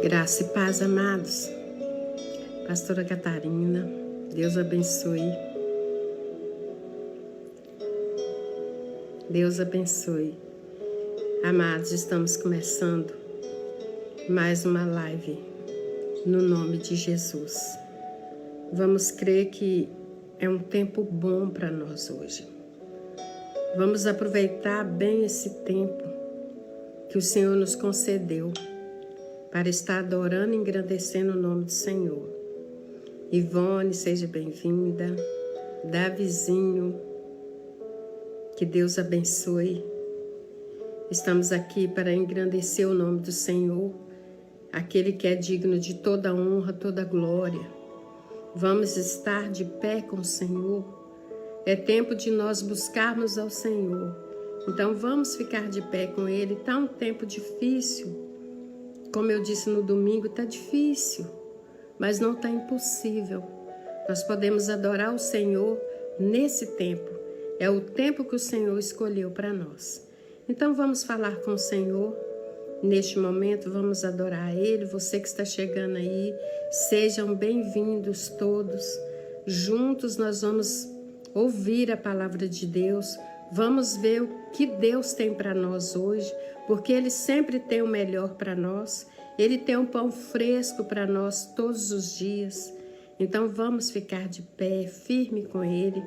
Graça e paz, amados. Pastora Catarina, Deus abençoe. Deus abençoe. Amados, estamos começando mais uma live no nome de Jesus. Vamos crer que é um tempo bom para nós hoje. Vamos aproveitar bem esse tempo que o Senhor nos concedeu para estar adorando e engrandecendo o nome do Senhor. Ivone, seja bem-vinda. Davizinho, que Deus abençoe. Estamos aqui para engrandecer o nome do Senhor, aquele que é digno de toda honra, toda glória. Vamos estar de pé com o Senhor. É tempo de nós buscarmos ao Senhor. Então vamos ficar de pé com Ele. Está um tempo difícil. Como eu disse no domingo, está difícil, mas não está impossível. Nós podemos adorar o Senhor nesse tempo. É o tempo que o Senhor escolheu para nós. Então vamos falar com o Senhor. Neste momento vamos adorar a Ele. Você que está chegando aí, sejam bem-vindos todos. Juntos nós vamos ouvir a palavra de Deus. Vamos ver o que Deus tem para nós hoje, porque Ele sempre tem o melhor para nós. Ele tem um pão fresco para nós todos os dias. Então vamos ficar de pé, firme com Ele,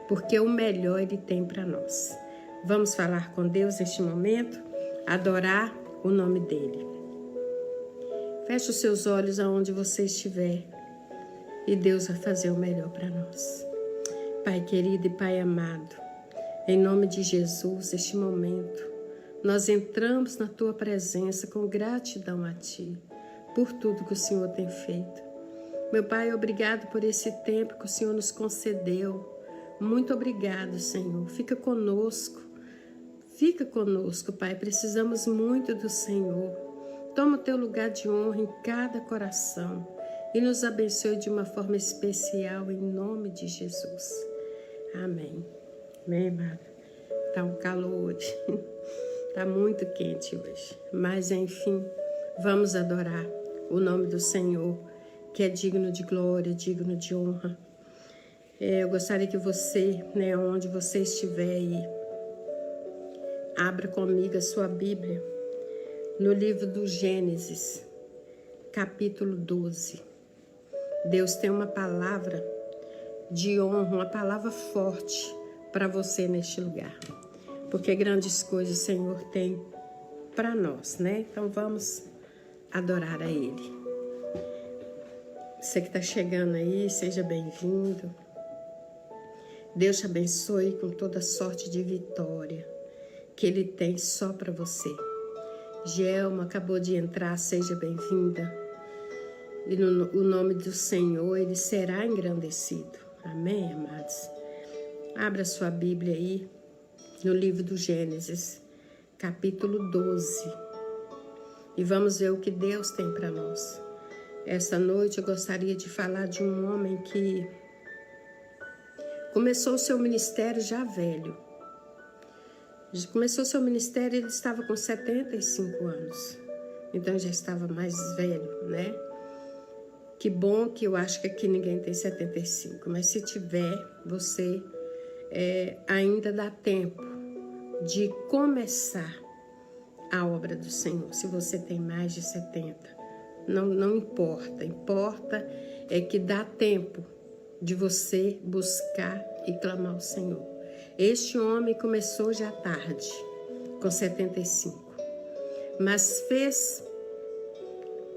porque o melhor Ele tem para nós. Vamos falar com Deus neste momento, adorar o nome dEle. Feche os seus olhos aonde você estiver e Deus vai fazer o melhor para nós. Pai querido e Pai amado, em nome de Jesus, este momento, nós entramos na Tua presença com gratidão a Ti, por tudo que o Senhor tem feito. Meu Pai, obrigado por esse tempo que o Senhor nos concedeu. Muito obrigado, Senhor. Fica conosco, Pai. Precisamos muito do Senhor. Toma o Teu lugar de honra em cada coração e nos abençoe de uma forma especial, em nome de Jesus. Amém. Amém, amada? Tá um calor hoje. Tá muito quente hoje. Mas, enfim, vamos adorar o nome do Senhor, que é digno de glória, digno de honra. Eu gostaria que você, onde você estiver aí, abra comigo a sua Bíblia no livro do Gênesis, capítulo 12. Deus tem uma palavra de honra, uma palavra forte para você neste lugar, porque grandes coisas o Senhor tem para nós, Então vamos adorar a Ele. Você que está chegando aí, seja bem-vindo. Deus te abençoe com toda sorte de vitória que Ele tem só para você. Gelma acabou de entrar, seja bem-vinda. E no nome do Senhor, Ele será engrandecido. Amém, amados? Abra sua Bíblia aí, no livro do Gênesis, capítulo 12. E vamos ver o que Deus tem para nós. Esta noite eu gostaria de falar de um homem que começou o seu ministério já velho. Começou o seu ministério, ele estava com 75 anos. Então já estava mais velho, Que bom que eu acho que aqui ninguém tem 75. Mas se tiver, você ainda dá tempo de começar a obra do Senhor. Se você tem mais de 70, não importa. Importa é que dá tempo de você buscar e clamar ao Senhor. Este homem começou já tarde, com 75, mas fez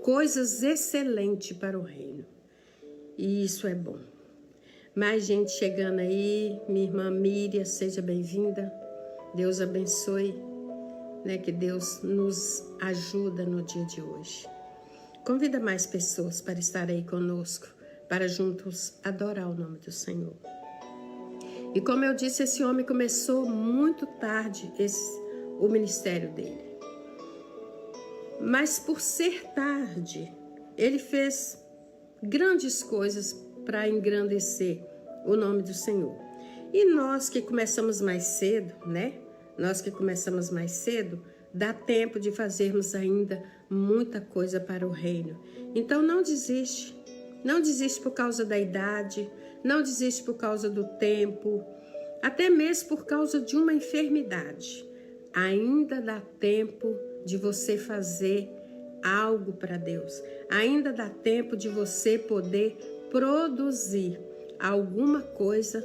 coisas excelentes para o reino. E isso é bom. Mais gente chegando aí, minha irmã Miriam, seja bem-vinda. Deus abençoe, que Deus nos ajuda no dia de hoje. Convida mais pessoas para estar aí conosco, para juntos adorar o nome do Senhor. E como eu disse, esse homem começou muito tarde o ministério dele. Mas por ser tarde, ele fez grandes coisas para engrandecer o nome do Senhor. E nós que começamos mais cedo, Nós que começamos mais cedo, dá tempo de fazermos ainda muita coisa para o reino. Então não desiste. Não desiste por causa da idade, não desiste por causa do tempo, até mesmo por causa de uma enfermidade. Ainda dá tempo de você fazer algo para Deus. Ainda dá tempo de você poder produzir alguma coisa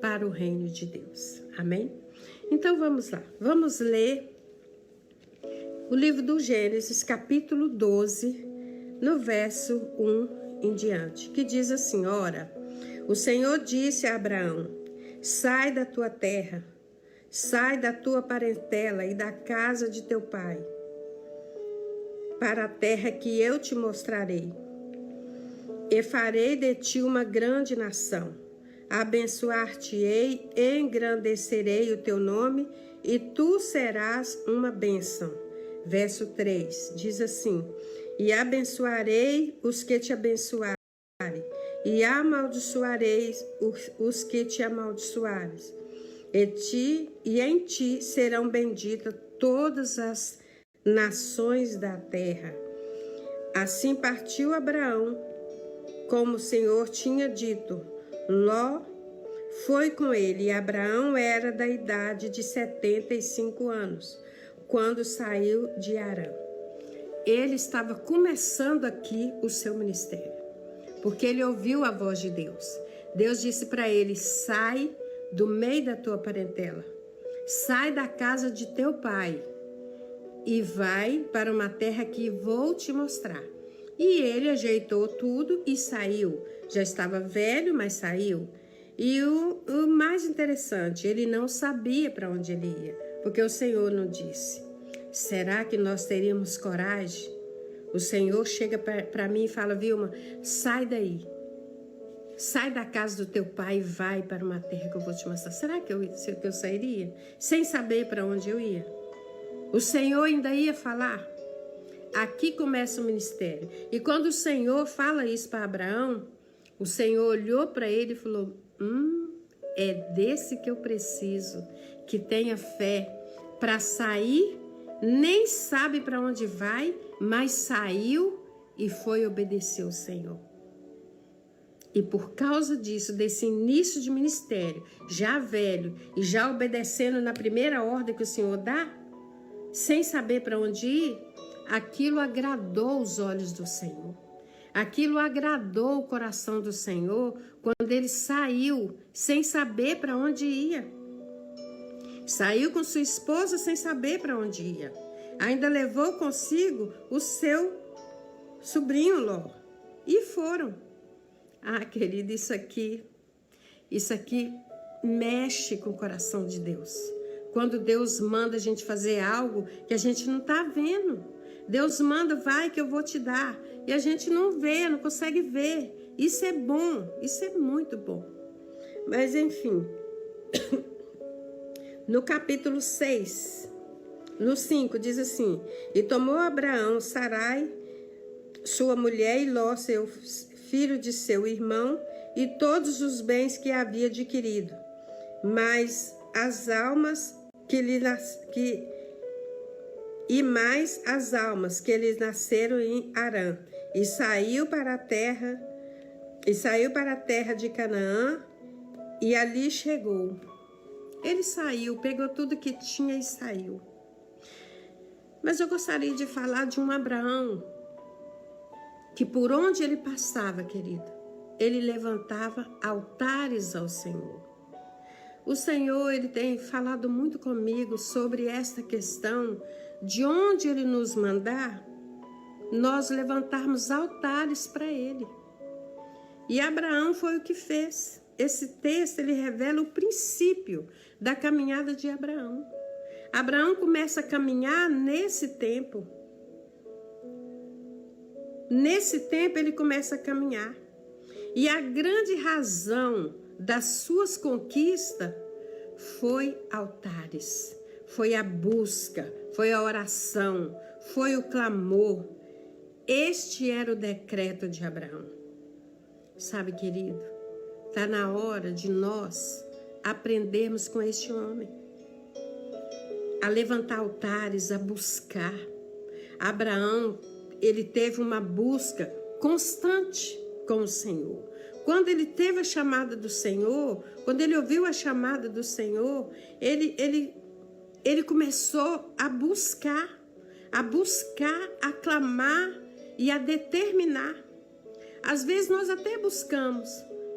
para o reino de Deus. Amém? Então vamos lá. Vamos ler o livro do Gênesis, capítulo 12, no verso 1 em diante, que diz assim: Ora, o Senhor disse a Abraão: sai da tua terra, sai da tua parentela e da casa de teu pai, para a terra que eu te mostrarei. E farei de ti uma grande nação. Abençoar-te-ei e engrandecerei o teu nome, e tu serás uma bênção. Verso 3 diz assim: e abençoarei os que te abençoarem, e amaldiçoarei os que te amaldiçoarem. E em ti serão benditas todas as nações da terra. Assim partiu Abraão, como o Senhor tinha dito. Ló foi com ele, e Abraão era da idade de 75 anos, quando saiu de Harã. Ele estava começando aqui o seu ministério, porque ele ouviu a voz de Deus. Deus disse para ele: sai do meio da tua parentela, sai da casa de teu pai e vai para uma terra que vou te mostrar. E ele ajeitou tudo e saiu. Já estava velho, mas saiu. E o mais interessante, ele não sabia para onde ele ia, porque o Senhor não disse. Será que nós teríamos coragem? O Senhor chega para mim e fala: Vilma, sai daí. Sai da casa do teu pai e vai para uma terra que eu vou te mostrar. Será que eu sairia? Sem saber para onde eu ia? O Senhor ainda ia falar? Aqui começa o ministério. E quando o Senhor fala isso para Abraão, o Senhor olhou para ele e falou: é desse que eu preciso, que tenha fé para sair, nem sabe para onde vai, mas saiu e foi obedecer ao Senhor. E por causa disso, desse início de ministério, já velho e já obedecendo na primeira ordem que o Senhor dá, sem saber para onde ir, aquilo agradou os olhos do Senhor. Aquilo agradou o coração do Senhor quando ele saiu sem saber para onde ia. Saiu com sua esposa sem saber para onde ia. Ainda levou consigo o seu sobrinho Ló. E foram. Ah, querido, isso aqui mexe com o coração de Deus. Quando Deus manda a gente fazer algo que a gente não está vendo. Deus manda: vai que eu vou te dar. E a gente não vê, não consegue ver. Isso é bom, isso é muito bom. Mas enfim, no capítulo 6, no 5, diz assim: e tomou Abraão Sarai, sua mulher, e Ló, seu filho de seu irmão, e todos os bens que havia adquirido, mas as almas que lhe nasceram em Harã, e saiu para a terra de Canaã, e ali chegou. Ele saiu, pegou tudo que tinha e saiu. Mas eu gostaria de falar de um Abraão que por onde ele passava, querido, ele levantava altares ao Senhor. O Senhor, ele tem falado muito comigo sobre esta questão de onde ele nos mandar, nós levantarmos altares para ele. E Abraão foi o que fez. Esse texto, ele revela o princípio da caminhada de Abraão. Abraão começa a caminhar nesse tempo. Nesse tempo ele começa a caminhar. E a grande razão das suas conquistas foi altares, foi a busca, foi a oração, foi o clamor. Este era o decreto de Abraão. Sabe, querido, está na hora de nós aprendermos com este homem a levantar altares, a buscar, Abraão, ele teve uma busca constante com o Senhor. Quando ele teve a chamada do Senhor, quando ele ouviu a chamada do Senhor, ele começou a buscar, a clamar e a determinar. Às vezes nós até buscamos,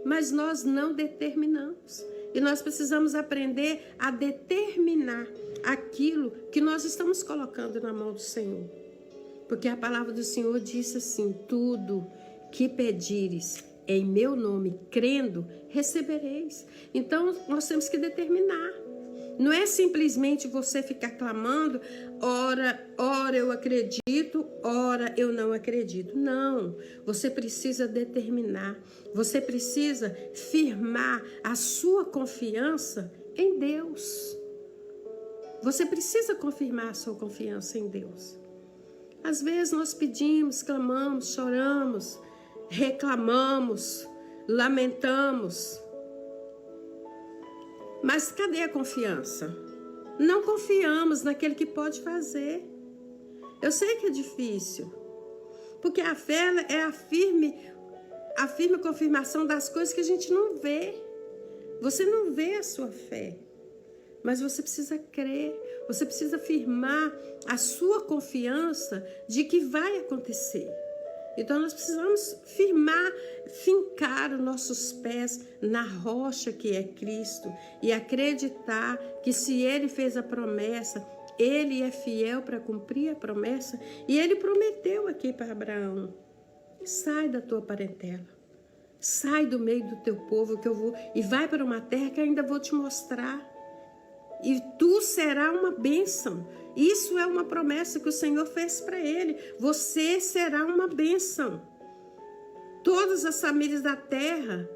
mas nós não determinamos. E nós precisamos aprender a determinar aquilo que nós estamos colocando na mão do Senhor. Porque a palavra do Senhor disse assim: tudo que pedires em meu nome, crendo, recebereis. Então nós temos que determinar. Não é simplesmente você ficar clamando, ora eu acredito, ora eu não acredito. Não, você precisa determinar, você precisa firmar a sua confiança em Deus. Você precisa confirmar a sua confiança em Deus. Às vezes nós pedimos, clamamos, choramos, reclamamos, lamentamos. Mas cadê a confiança? Não confiamos naquele que pode fazer. Eu sei que é difícil, porque a fé é a firme confirmação das coisas que a gente não vê. Você não vê a sua fé, mas você precisa crer, você precisa firmar a sua confiança de que vai acontecer. Então nós precisamos fincar os nossos pés na rocha que é Cristo e acreditar que se Ele fez a promessa, Ele é fiel para cumprir a promessa. E Ele prometeu aqui para Abraão: sai da tua parentela, sai do meio do teu povo que eu vou, e vai para uma terra que eu ainda vou te mostrar. E tu serás uma bênção. Isso é uma promessa que o Senhor fez para ele. Você será uma bênção. Todas as famílias da terra,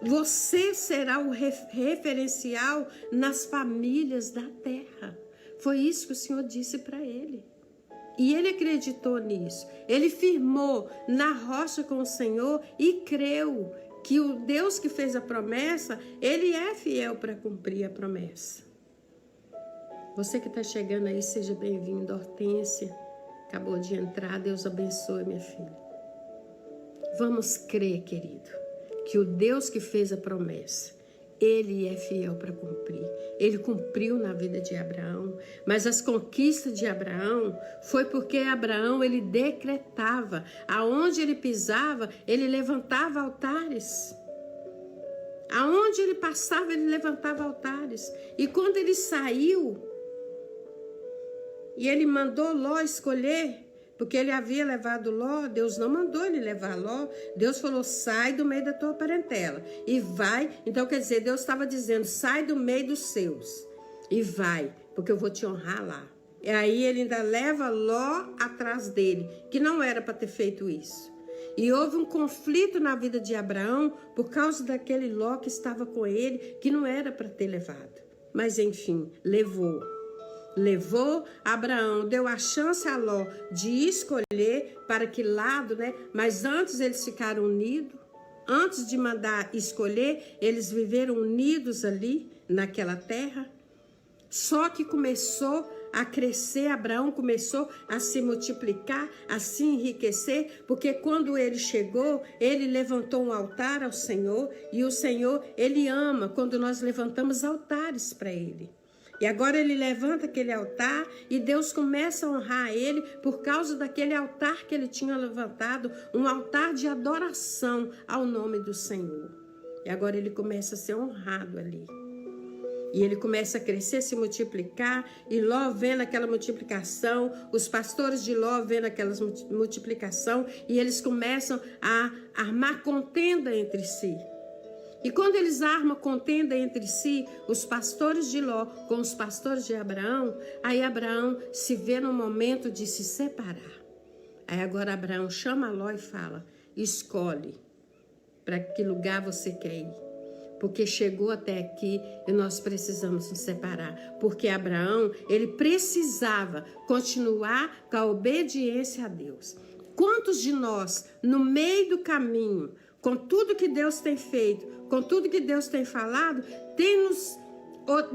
você será o referencial nas famílias da terra. Foi isso que o Senhor disse para ele. E ele acreditou nisso. Ele firmou na rocha com o Senhor e creu que o Deus que fez a promessa, Ele é fiel para cumprir a promessa. Você que está chegando aí, seja bem-vindo. Hortência, acabou de entrar. Deus abençoe, minha filha. Vamos crer, querido, que o Deus que fez a promessa, Ele é fiel para cumprir. Ele cumpriu na vida de Abraão, mas as conquistas de Abraão foi porque Abraão, ele decretava. Aonde ele pisava, ele levantava altares. Aonde ele passava, ele levantava altares. E quando ele saiu, e ele mandou Ló escolher, porque ele havia levado Ló, Deus não mandou ele levar Ló. Deus falou: sai do meio da tua parentela e vai. Então quer dizer, Deus estava dizendo: sai do meio dos seus e vai, porque eu vou te honrar lá. E aí ele ainda leva Ló atrás dele, que não era para ter feito isso. E houve um conflito na vida de Abraão por causa daquele Ló que estava com ele, que não era para ter levado. Mas enfim, levou Abraão, deu a chance a Ló de escolher para que lado, né? Mas antes eles ficaram unidos. Antes de mandar escolher, eles viveram unidos ali naquela terra. Só que começou a crescer, Abraão começou a se multiplicar, a se enriquecer, porque quando ele chegou, ele levantou um altar ao Senhor, e o Senhor, ele ama quando nós levantamos altares para ele. E agora ele levanta aquele altar e Deus começa a honrar ele por causa daquele altar que ele tinha levantado, um altar de adoração ao nome do Senhor. E agora ele começa a ser honrado ali. E ele começa a crescer, se multiplicar, e Ló vendo aquela multiplicação, os pastores de Ló vendo aquela multiplicação, e eles começam a armar contenda entre si. E quando eles armam contenda entre si, os pastores de Ló com os pastores de Abraão, aí Abraão se vê no momento de se separar. Aí agora Abraão chama Ló e fala: escolhe para que lugar você quer ir. Porque chegou até aqui e nós precisamos nos separar. Porque Abraão, ele precisava continuar com a obediência a Deus. Quantos de nós, no meio do caminho, com tudo que Deus tem feito, com tudo que Deus tem falado, tem nos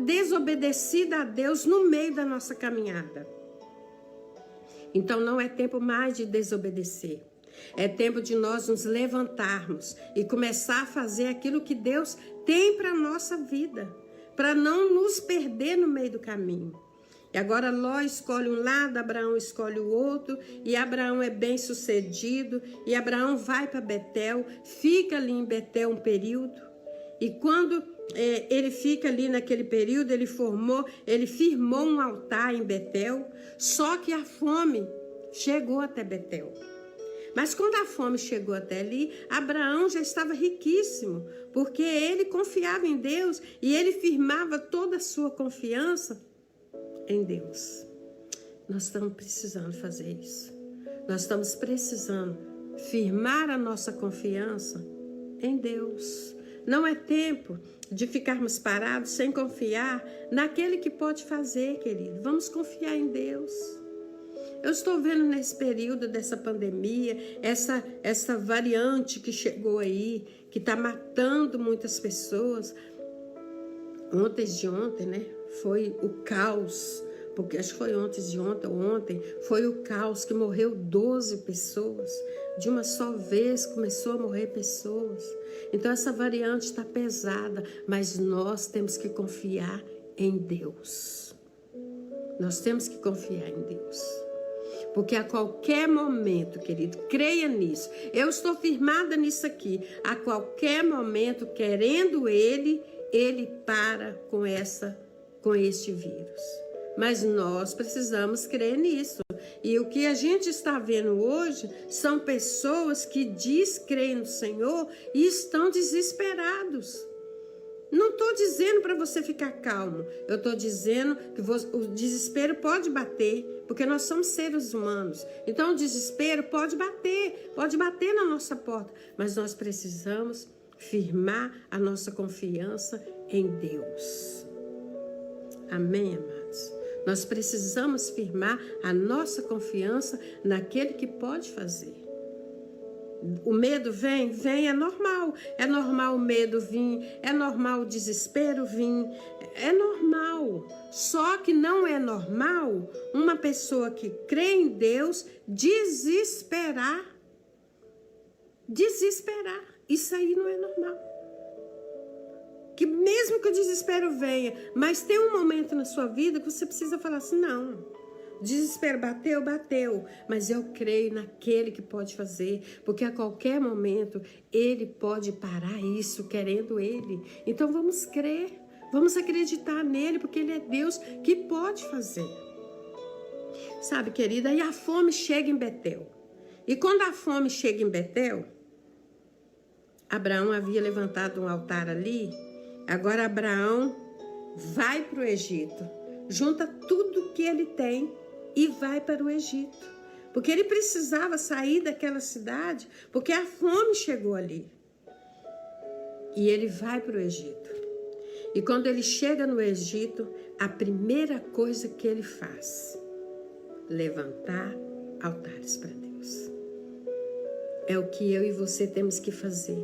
desobedecido a Deus no meio da nossa caminhada? Então não é tempo mais de desobedecer. É tempo de nós nos levantarmos e começar a fazer aquilo que Deus tem para a nossa vida, para não nos perder no meio do caminho. E agora Ló escolhe um lado, Abraão escolhe o outro, e Abraão é bem sucedido, e Abraão vai para Betel, fica ali em Betel um período, e quando ele fica ali naquele período, ele firmou um altar em Betel, só que a fome chegou até Betel. Mas quando a fome chegou até ali, Abraão já estava riquíssimo, porque ele confiava em Deus e ele firmava toda a sua confiança em Deus. Nós estamos precisando fazer isso. Nós estamos precisando firmar a nossa confiança em Deus. Não é tempo de ficarmos parados sem confiar naquele que pode fazer, querido. Vamos confiar em Deus. Eu estou vendo nesse período dessa pandemia, essa variante que chegou aí, que está matando muitas pessoas. Ontem, né? Foi o caos, porque acho que foi ontem foi o caos que morreu 12 pessoas. De uma só vez começou a morrer pessoas. Então essa variante está pesada, mas nós temos que confiar em Deus. Nós temos que confiar em Deus. Porque a qualquer momento, querido, creia nisso. Eu estou firmada nisso aqui. A qualquer momento, querendo ele para com este vírus. Mas nós precisamos crer nisso. E o que a gente está vendo hoje são pessoas que descreem no Senhor e estão desesperados. Não estou dizendo para você ficar calmo. Eu estou dizendo que o desespero pode bater, porque nós somos seres humanos. Então o desespero pode bater na nossa porta. Mas nós precisamos firmar a nossa confiança em Deus. Amém, amados? Nós precisamos firmar a nossa confiança naquele que pode fazer. O medo vem, é normal. É normal o medo vir, é normal o desespero vir, é normal. Só que não é normal uma pessoa que crê em Deus desesperar. Isso aí não é normal. Que mesmo que o desespero venha, mas tem um momento na sua vida que você precisa falar assim, não, o desespero bateu, mas eu creio naquele que pode fazer, porque a qualquer momento ele pode parar isso, querendo ele. Então vamos crer, vamos acreditar nele, porque ele é Deus que pode fazer. Sabe, querida, e a fome chega em Betel. E quando a fome chega em Betel, Abraão havia levantado um altar ali. Agora Abraão vai para o Egito, junta tudo que ele tem e vai para o Egito. Porque ele precisava sair daquela cidade, porque a fome chegou ali. E ele vai para o Egito. E quando ele chega no Egito, a primeira coisa que ele faz, levantar altares para Deus. É o que eu e você temos que fazer.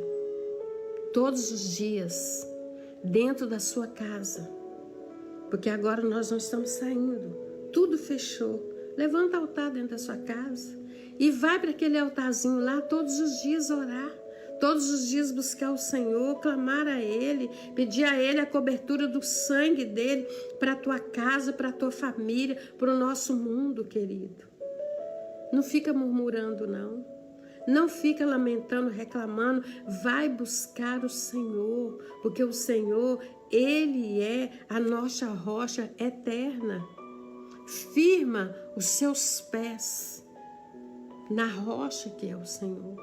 Todos os dias, dentro da sua casa, porque agora nós não estamos saindo, tudo fechou. Levanta altar dentro da sua casa e vai para aquele altarzinho lá todos os dias orar, todos os dias buscar o Senhor, clamar a Ele, pedir a Ele a cobertura do sangue dEle para a tua casa, para a tua família, para o nosso mundo, querido. Não fica murmurando, não. Não fica lamentando, reclamando. Vai buscar o Senhor, porque o Senhor, Ele é a nossa rocha eterna. Firma os seus pés na rocha que é o Senhor.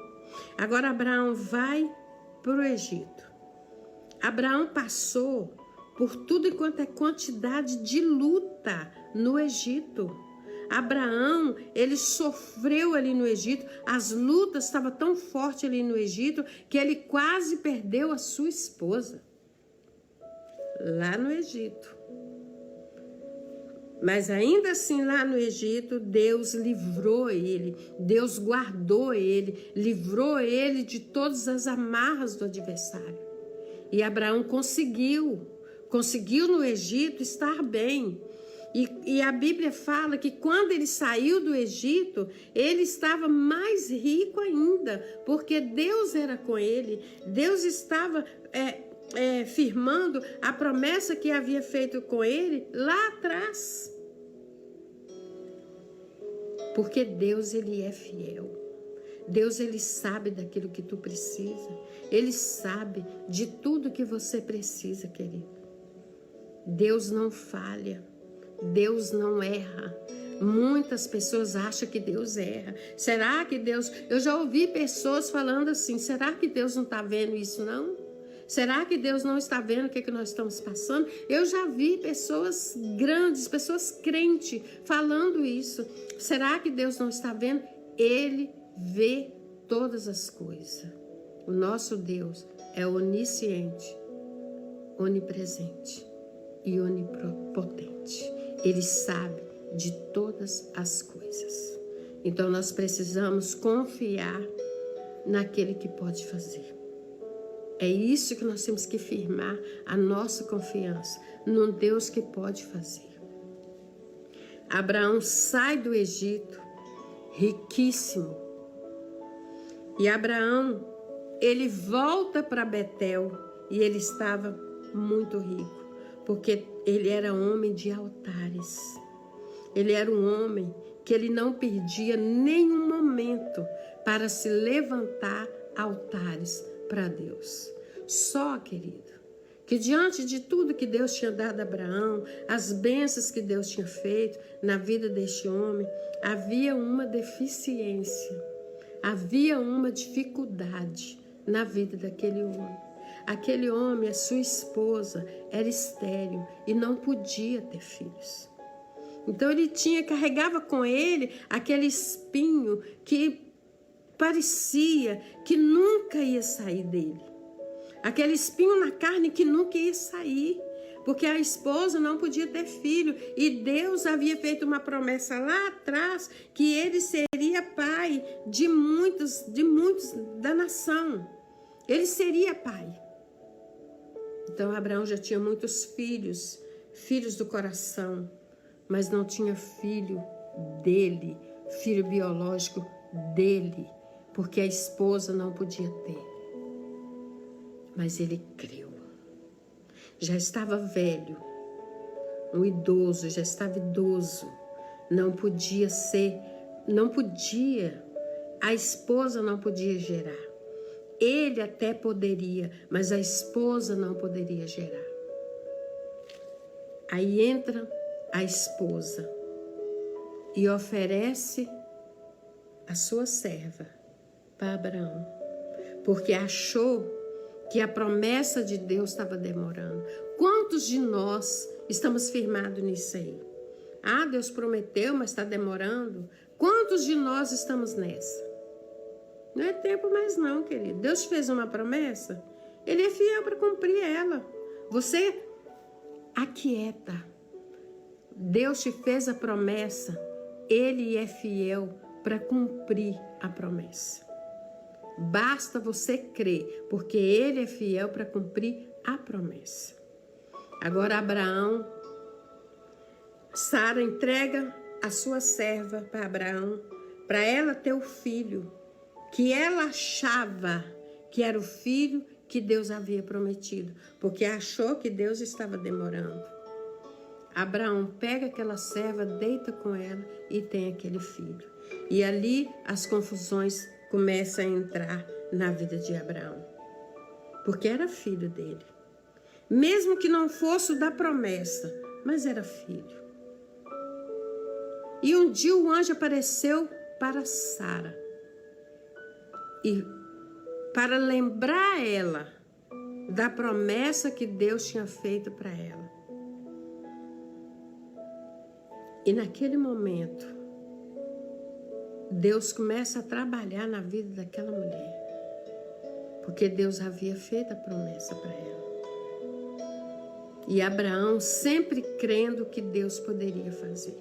Agora Abraão vai para o Egito. Abraão passou por tudo enquanto é quantidade de luta no Egito. Abraão, ele sofreu ali no Egito, as lutas estavam tão fortes ali no Egito que ele quase perdeu a sua esposa lá no Egito. Mas ainda assim lá no Egito, Deus livrou ele, Deus guardou ele, livrou ele de todas as amarras do adversário. E Abraão conseguiu no Egito estar bem. E a Bíblia fala que quando ele saiu do Egito, ele estava mais rico ainda, porque Deus era com ele. Deus estava firmando a promessa que havia feito com ele lá atrás. Porque Deus, ele é fiel. Deus, ele sabe daquilo que tu precisa. Ele sabe de tudo que você precisa, querido. Deus não falha. Deus não erra. Muitas pessoas acham que Deus erra. Será que Deus... Eu já ouvi pessoas falando assim, será que Deus não está vendo isso, não? Será que Deus não está vendo o que nós estamos passando? Eu já vi pessoas grandes, pessoas crentes falando isso. Será que Deus não está vendo? Ele vê todas as coisas. O nosso Deus é onisciente, onipresente e onipotente. Ele sabe de todas as coisas. Então nós precisamos confiar naquele que pode fazer. É isso que nós temos que firmar a nossa confiança num Deus que pode fazer. Abraão sai do Egito riquíssimo. E Abraão, ele volta para Betel e ele estava muito rico, porque ele era homem de altares. Ele era um homem que ele não perdia nenhum momento para se levantar altares para Deus. Só, querido, que diante de tudo que Deus tinha dado a Abraão, as bênçãos que Deus tinha feito na vida deste homem, havia uma deficiência, havia uma dificuldade na vida daquele homem. Aquele homem, a sua esposa, era estéril e não podia ter filhos. Então ele carregava com ele aquele espinho que parecia que nunca ia sair dele. Aquele espinho na carne que nunca ia sair, porque a esposa não podia ter filho. E Deus havia feito uma promessa lá atrás que ele seria pai de muitos da nação. Ele seria pai. Então Abraão já tinha muitos filhos, filhos do coração, mas não tinha filho dele, filho biológico dele, porque a esposa não podia ter. Mas ele creu. Já estava velho, um idoso, já estava idoso. Não podia, a esposa não podia gerar. Ele até poderia, mas a esposa não poderia gerar. Aí entra a esposa e oferece a sua serva para Abraão, porque achou que a promessa de Deus estava demorando. Quantos de nós estamos firmados nisso aí? Ah, Deus prometeu, mas está demorando. Quantos de nós estamos nessa? Não é tempo mais não, querido. Deus te fez uma promessa, Ele é fiel para cumprir ela. Você aquieta. Deus te fez a promessa, Ele é fiel para cumprir a promessa. Basta você crer, porque Ele é fiel para cumprir a promessa. Agora Abraão, Sara entrega a sua serva para Abraão, para ela ter o filho, que ela achava que era o filho que Deus havia prometido, porque achou que Deus estava demorando. Abraão pega aquela serva, deita com ela e tem aquele filho. E ali as confusões começam a entrar na vida de Abraão, porque era filho dele. Mesmo que não fosse o da promessa, mas era filho. E um dia o anjo apareceu para Sara, e para lembrar ela da promessa que Deus tinha feito para ela. E naquele momento, Deus começa a trabalhar na vida daquela mulher, porque Deus havia feito a promessa para ela. E Abraão sempre crendo que Deus poderia fazer.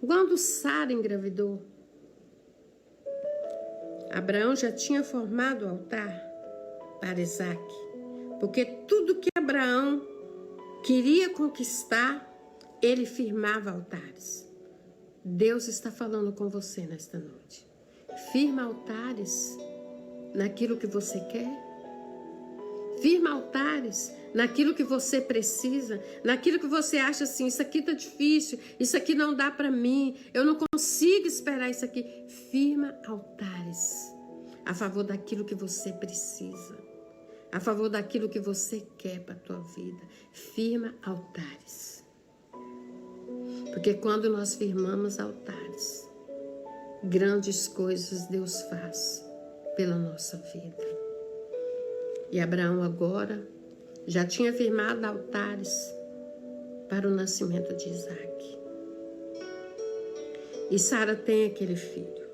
Quando Sara engravidou, Abraão já tinha formado o altar para Isaac, porque tudo que Abraão queria conquistar, ele firmava altares. Deus está falando com você nesta noite. Firma altares naquilo que você quer. Firma altares naquilo que você precisa, naquilo que você acha assim, isso aqui está difícil, isso aqui não dá para mim, eu não consigo esperar isso aqui. Firma altares a favor daquilo que você precisa, a favor daquilo que você quer para a tua vida. Firma altares. Porque quando nós firmamos altares, grandes coisas Deus faz pela nossa vida. E Abraão agora já tinha firmado altares para o nascimento de Isaac. E Sara tem aquele filho.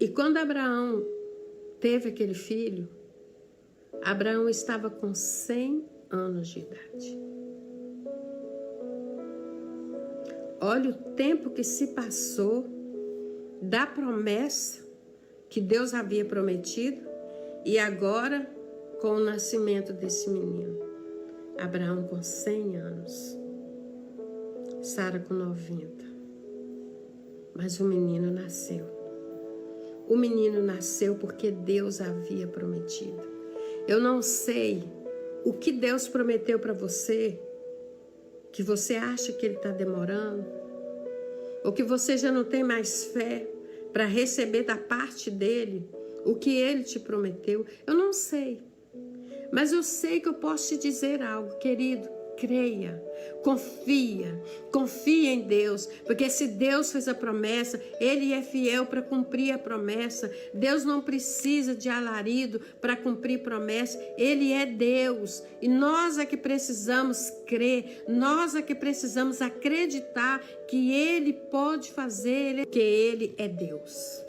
E quando Abraão teve aquele filho, Abraão estava com 100 anos de idade. Olha o tempo que se passou da promessa que Deus havia prometido e agora com o nascimento desse menino. Abraão com 100 anos, Sara com 90. Mas o menino nasceu. O menino nasceu porque Deus havia prometido. Eu não sei o que Deus prometeu para você, que você acha que ele está demorando, ou que você já não tem mais fé para receber da parte dele o que ele te prometeu. Eu não sei, mas eu sei que eu posso te dizer algo, querido. Creia, confia em Deus, porque se Deus fez a promessa, Ele é fiel para cumprir a promessa. Deus não precisa de alarido para cumprir promessa, Ele é Deus, e nós é que precisamos crer, nós é que precisamos acreditar que Ele pode fazer, que Ele é Deus.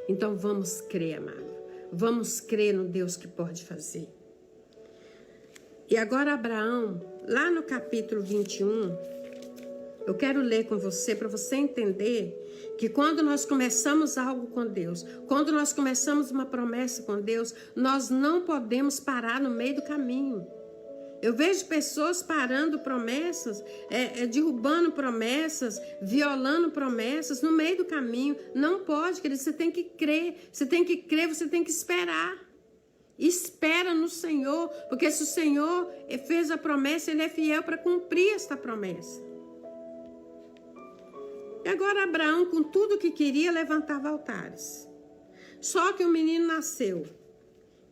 Então vamos crer, amado, vamos crer no Deus que pode fazer. E agora Abraão, lá no capítulo 21, eu quero ler com você para você entender que quando nós começamos algo com Deus, quando nós começamos uma promessa com Deus, nós não podemos parar no meio do caminho. Eu vejo pessoas parando promessas, derrubando promessas, violando promessas no meio do caminho. Não pode, querido, você tem que crer, você tem que esperar. Espera no Senhor, porque se o Senhor fez a promessa, Ele é fiel para cumprir esta promessa. E agora Abraão, com tudo que queria, levantava altares. Só que o menino nasceu.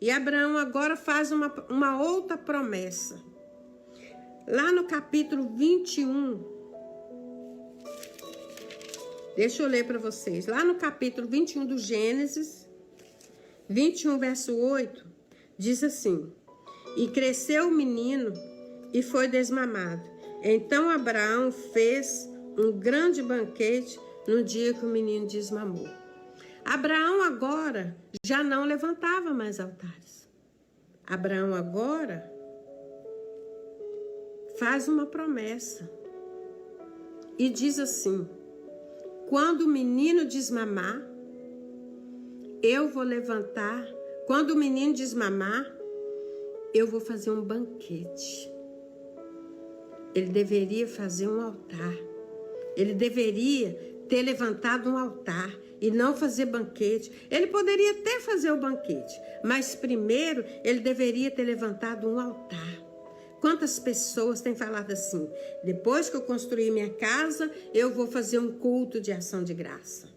E Abraão agora faz uma outra promessa. Lá no capítulo 21, deixa eu ler para vocês. Lá no capítulo 21 do Gênesis, 21, verso 8, diz assim: E cresceu o menino e foi desmamado. Então Abraão fez um grande banquete no dia que o menino desmamou. Abraão agora já não levantava mais altares. Abraão agora faz uma promessa e diz assim: quando o menino desmamar, eu vou levantar. Quando o menino desmamar, eu vou fazer um banquete. Ele deveria fazer um altar. Ele deveria ter levantado um altar e não fazer banquete. Ele poderia até fazer o banquete, mas primeiro ele deveria ter levantado um altar. Quantas pessoas têm falado assim: depois que eu construir minha casa, eu vou fazer um culto de ação de graça.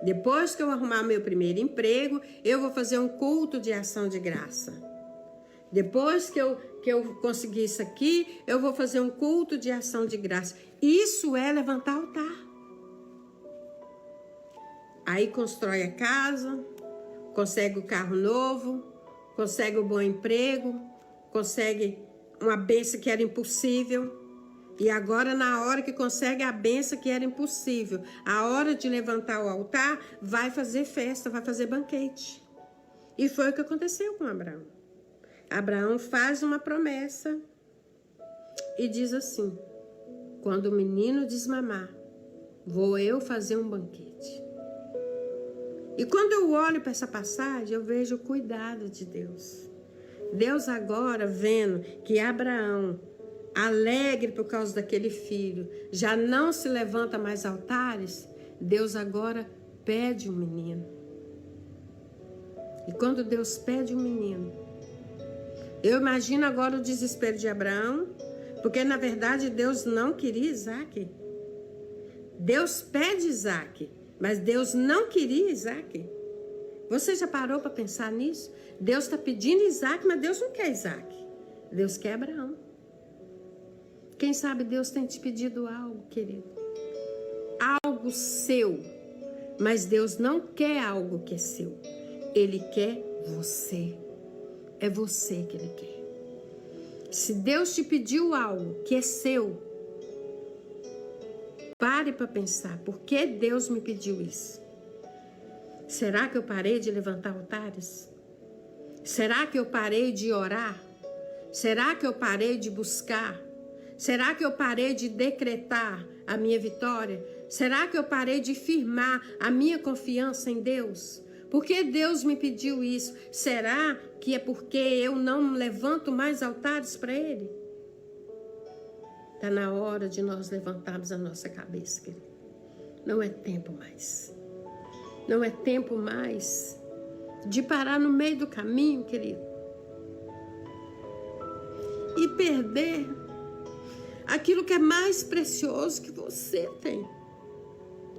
Depois que eu arrumar meu primeiro emprego, eu vou fazer um culto de ação de graça. Depois que eu conseguir isso aqui, eu vou fazer um culto de ação de graça. Isso é levantar altar. Aí constrói a casa, consegue o carro novo, consegue o bom emprego, consegue uma bênção que era impossível. E agora, na hora que consegue a bênção que era impossível, a hora de levantar o altar, vai fazer festa, vai fazer banquete. E foi o que aconteceu com Abraão. Abraão faz uma promessa e diz assim: quando o menino desmamar, vou eu fazer um banquete. E quando eu olho para essa passagem, eu vejo o cuidado de Deus. Deus agora vendo que Abraão, alegre por causa daquele filho, já não se levanta mais altares, Deus agora pede um menino. E quando Deus pede um menino, eu imagino agora o desespero de Abraão, porque na verdade Deus não queria Isaac. Deus pede Isaac, mas Deus não queria Isaac. Você já parou para pensar nisso? Deus está pedindo Isaac, mas Deus não quer Isaac. Deus quer Abraão. Quem sabe Deus tem te pedido algo, querido. Algo seu. Mas Deus não quer algo que é seu. Ele quer você. É você que Ele quer. Se Deus te pediu algo que é seu, pare para pensar. Por que Deus me pediu isso? Será que eu parei de levantar altares? Será que eu parei de orar? Será que eu parei de buscar? Será que eu parei de decretar a minha vitória? Será que eu parei de firmar a minha confiança em Deus? Por que Deus me pediu isso? Será que é porque eu não levanto mais altares para Ele? Está na hora de nós levantarmos a nossa cabeça, querido. Não é tempo mais. Não é tempo mais de parar no meio do caminho, querido, e perder aquilo que é mais precioso que você tem.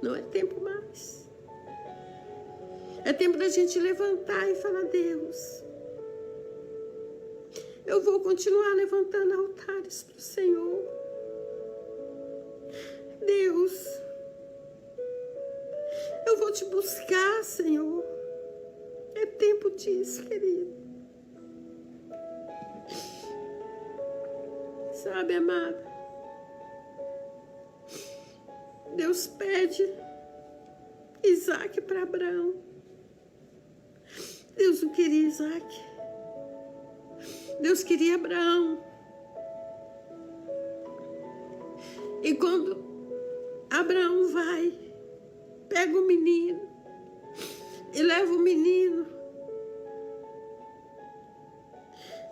Não é tempo mais. É tempo da gente levantar e falar: Deus, eu vou continuar levantando altares para o Senhor. Deus, eu vou te buscar, Senhor. É tempo disso, querido. Sabe, amada? Deus pede Isaac para Abraão. Deus não queria Isaac. Deus queria Abraão. E quando Abraão vai, pega o menino e leva o menino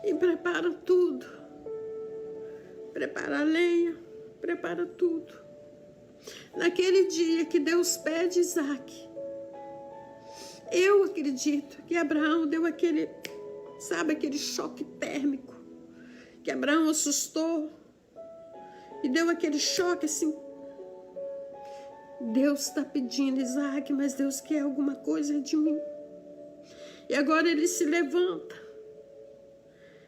e prepara tudo. Prepara a lenha, prepara tudo. Naquele dia que Deus pede Isaac, eu acredito que Abraão deu aquele, sabe, aquele choque térmico, que Abraão assustou e deu aquele choque assim. Deus está pedindo Isaac, mas Deus quer alguma coisa de mim. E agora ele se levanta.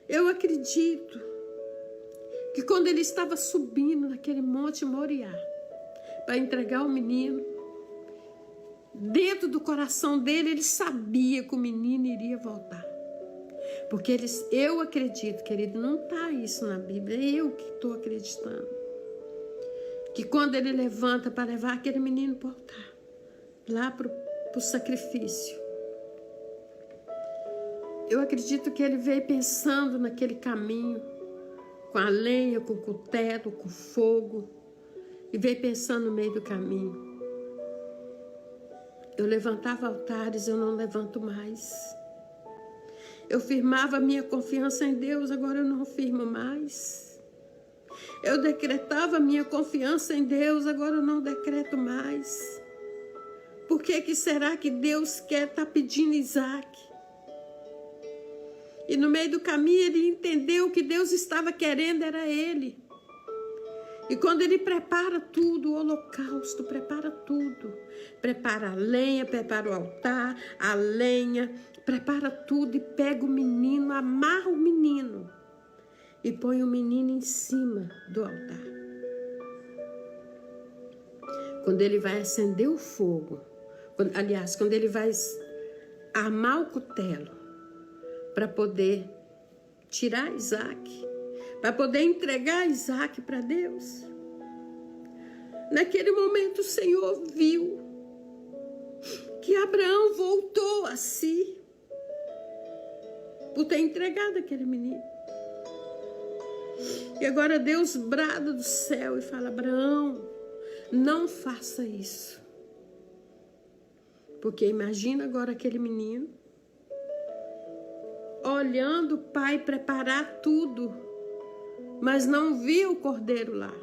Eu acredito que quando ele estava subindo naquele monte Moriá para entregar o menino, dentro do coração dele ele sabia que o menino iria voltar. Porque eu acredito, querido, não está isso na Bíblia, é eu que estou acreditando. Que quando ele levanta para levar aquele menino para o altar, lá para o sacrifício, eu acredito que ele veio pensando naquele caminho, com a lenha, com o cutelo, com o fogo, e veio pensando no meio do caminho. Eu levantava altares, eu não levanto mais. Eu firmava minha confiança em Deus, agora eu não firmo mais. Eu decretava minha confiança em Deus, agora eu não decreto mais. Por que será que Deus quer estar pedindo Isaac? E no meio do caminho ele entendeu que Deus estava querendo era ele. E quando ele prepara tudo, o holocausto, prepara tudo. Prepara a lenha, prepara o altar, a lenha, prepara tudo e pega o menino, amarra o menino e põe o menino em cima do altar. Quando ele vai acender o fogo, quando ele vai armar o cutelo para poder tirar Isaac, para poder entregar Isaac para Deus. Naquele momento o Senhor viu que Abraão voltou a si por ter entregado aquele menino. E agora Deus brada do céu e fala: Abraão, não faça isso. Porque imagina agora aquele menino. olhando o pai preparar tudo, mas não viu o cordeiro lá.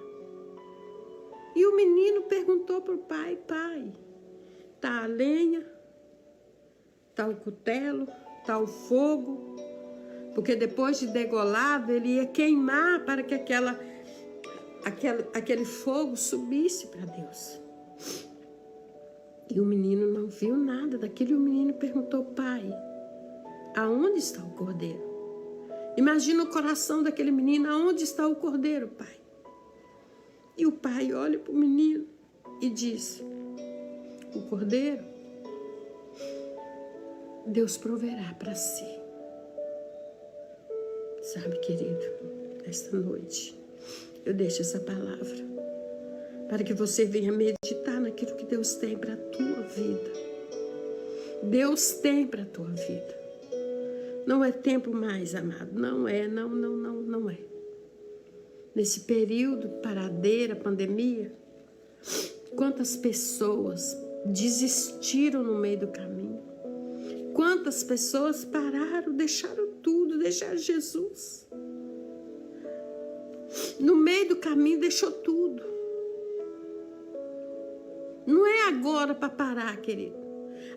E o menino perguntou para o pai: pai, tá a lenha, tá o cutelo, tá o fogo? Porque depois de degolado, ele ia queimar para que aquele fogo subisse para Deus. E o menino não viu nada daquilo. E o menino perguntou: pai, aonde está o cordeiro? Imagina o coração daquele menino: aonde está o cordeiro, pai? E o pai olha para o menino e diz: o cordeiro, Deus proverá para si. Sabe, querido, esta noite eu deixo essa palavra para que você venha meditar naquilo que Deus tem para a tua vida. Deus tem para a tua vida. Não é tempo mais, amado. Não é, não é. Nesse período, paradeira, pandemia, quantas pessoas desistiram no meio do caminho? Quantas pessoas pararam, deixaram tudo, deixaram Jesus. No meio do caminho deixou tudo. Não é agora para parar, querido.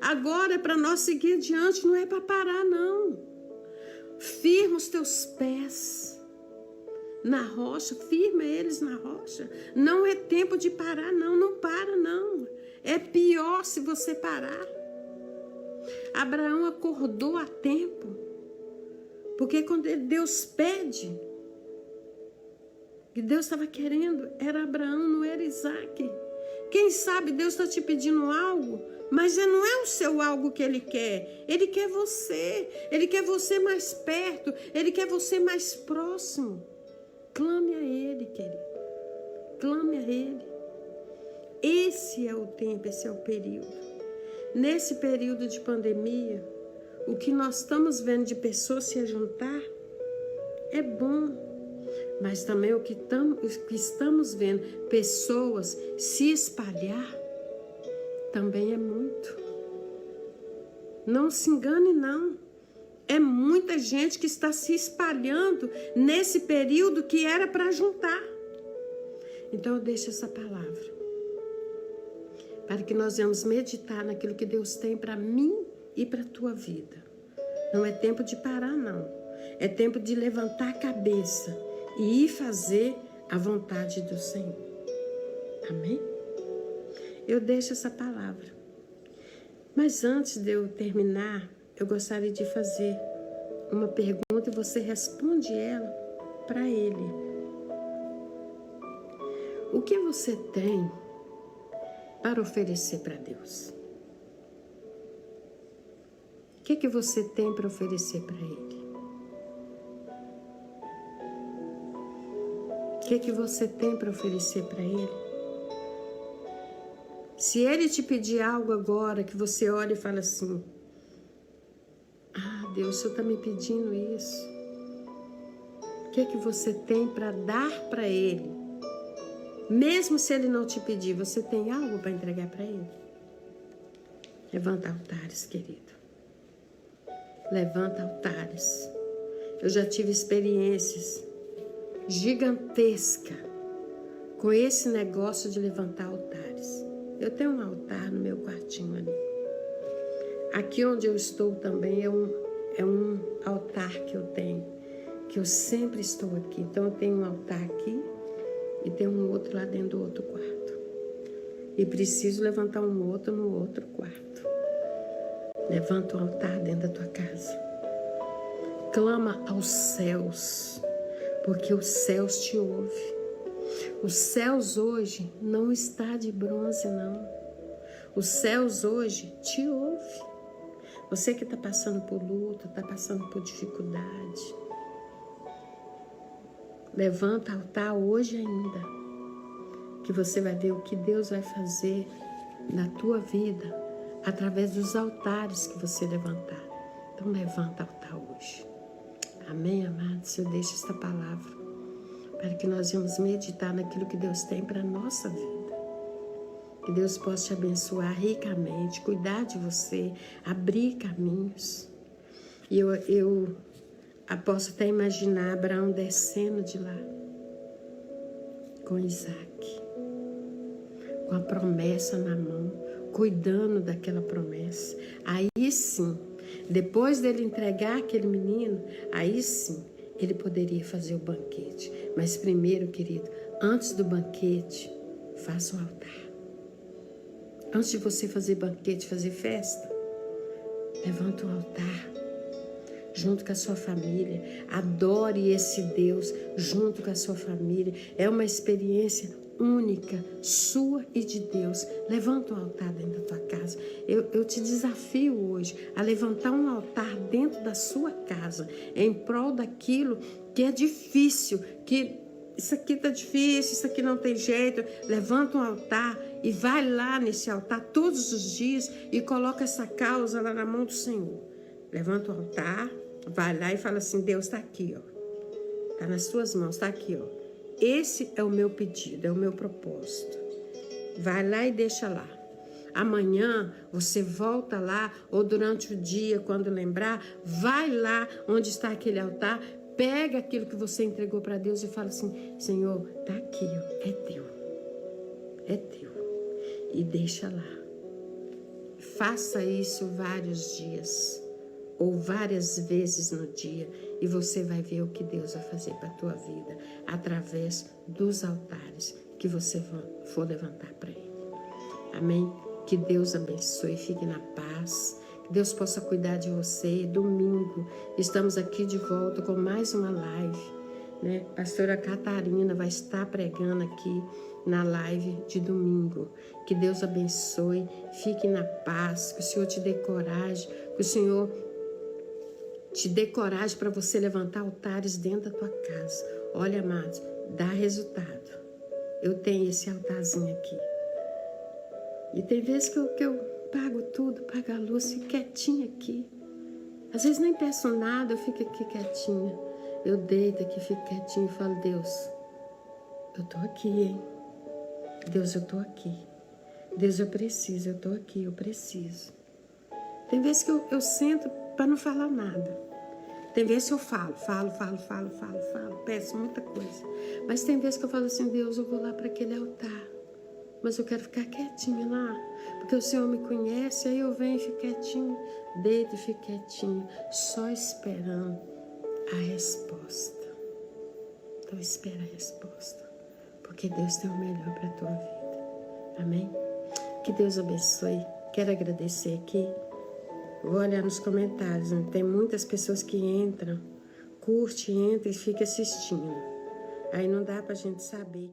Agora é para nós seguir adiante, não é para parar, não. Firma os teus pés na rocha, firma eles na rocha. Não é tempo de parar, não. Não para, não. É pior se você parar. Abraão acordou a tempo, porque quando Deus pede, que Deus estava querendo, era Abraão, não era Isaac. Quem sabe Deus está te pedindo algo, mas não é o seu algo que Ele quer. Ele quer você. Ele quer você mais perto. Ele quer você mais próximo. Clame a Ele, querido. Clame a Ele. Esse é o tempo, esse é o período. Nesse período de pandemia, o que nós estamos vendo de pessoas se ajuntar é bom. Mas também o que estamos vendo, pessoas se espalhar, também é muito. Não se engane, não. É muita gente que está se espalhando nesse período que era para juntar. Então eu deixo essa palavra, para que nós venhamos meditar naquilo que Deus tem para mim e para a tua vida. Não é tempo de parar, não. É tempo de levantar a cabeça e ir fazer a vontade do Senhor. Amém? Eu deixo essa palavra. Mas antes de eu terminar, eu gostaria de fazer uma pergunta e você responde ela para Ele. O que você tem para oferecer para Deus? O que você tem para oferecer para Ele? O que você tem para oferecer para Ele? Se Ele te pedir algo agora, que você olhe e fala assim: ah, Deus, o Senhor está me pedindo isso. O que você tem para dar para Ele? Mesmo se Ele não te pedir, você tem algo para entregar para Ele? Levanta altares, querido. Levanta altares. Eu já tive experiências gigantesca com esse negócio de levantar altares. Eu tenho um altar no meu quartinho ali. Aqui onde eu estou também é um altar que eu tenho, que eu sempre estou aqui. Então eu tenho um altar aqui e tem um outro lá dentro do outro quarto. E preciso levantar um outro no outro quarto. Levanta o altar dentro da tua casa. Clama aos céus, porque os céus te ouvem. Os céus hoje não está de bronze, não. Os céus hoje te ouvem. Você que está passando por luta, está passando por dificuldade, levanta altar hoje ainda, que você vai ver o que Deus vai fazer na tua vida através dos altares que você levantar. Então levanta altar hoje. Amém, amados? Eu deixo esta palavra para que nós venhamos meditar naquilo que Deus tem para a nossa vida. Que Deus possa te abençoar ricamente, cuidar de você, abrir caminhos. E eu Posso até imaginar Abraão descendo de lá com Isaac, com a promessa na mão, cuidando daquela promessa. Aí sim, depois dele entregar aquele menino, aí sim, ele poderia fazer o banquete. Mas primeiro, querido, antes do banquete, faça o altar. Antes de você fazer banquete, fazer festa, levanta o altar junto com a sua família. Adore esse Deus junto com a sua família. É uma experiência única, sua e de Deus. Levanta um altar dentro da tua casa. Eu te desafio hoje a levantar um altar dentro da sua casa, em prol daquilo que é difícil, que isso aqui tá difícil, isso aqui não tem jeito. Levanta um altar e vai lá nesse altar todos os dias e coloca essa causa lá na mão do Senhor. Levanta o altar, vai lá e fala assim: Deus está aqui, ó. Está nas tuas mãos, está aqui, ó. Esse é o meu pedido, é o meu propósito. Vai lá e deixa lá. Amanhã você volta lá, ou durante o dia, quando lembrar, vai lá onde está aquele altar, pega aquilo que você entregou para Deus e fala assim: Senhor, está aqui, ó, é teu. É teu. E deixa lá. Faça isso vários dias, ou várias vezes no dia, e você vai ver o que Deus vai fazer para a tua vida, através dos altares que você for levantar para Ele. Amém? Que Deus abençoe, fique na paz, que Deus possa cuidar de você. Domingo, estamos aqui de volta com mais uma live, né? Pastora Catarina vai estar pregando aqui na live de domingo. Que Deus abençoe, fique na paz, que o Senhor te dê coragem, que o Senhor te dê coragem para você levantar altares dentro da tua casa. Olha, amados, dá resultado. Eu tenho esse altarzinho aqui. E tem vezes que eu pago tudo, pago a luz, fico quietinha aqui. Às vezes nem peço nada, eu fico aqui quietinha. Eu deito aqui, fico quietinha e falo: Deus, eu tô aqui, hein? Deus, eu tô aqui. Deus, eu preciso, eu tô aqui, eu preciso. Tem vezes que eu sento para não falar nada. Tem vezes que eu falo, peço muita coisa. Mas tem vezes que eu falo assim: Deus, eu vou lá para aquele altar, mas eu quero ficar quietinha lá, porque o Senhor me conhece. Aí eu venho e fico quietinha, deito e fico quietinha, só esperando a resposta. Então espera a resposta, porque Deus tem o melhor para a tua vida. Amém? Que Deus abençoe. Quero agradecer aqui. Vou olhar nos comentários, né? Tem muitas pessoas que entram, curte, entra e fica assistindo. Aí não dá pra gente saber.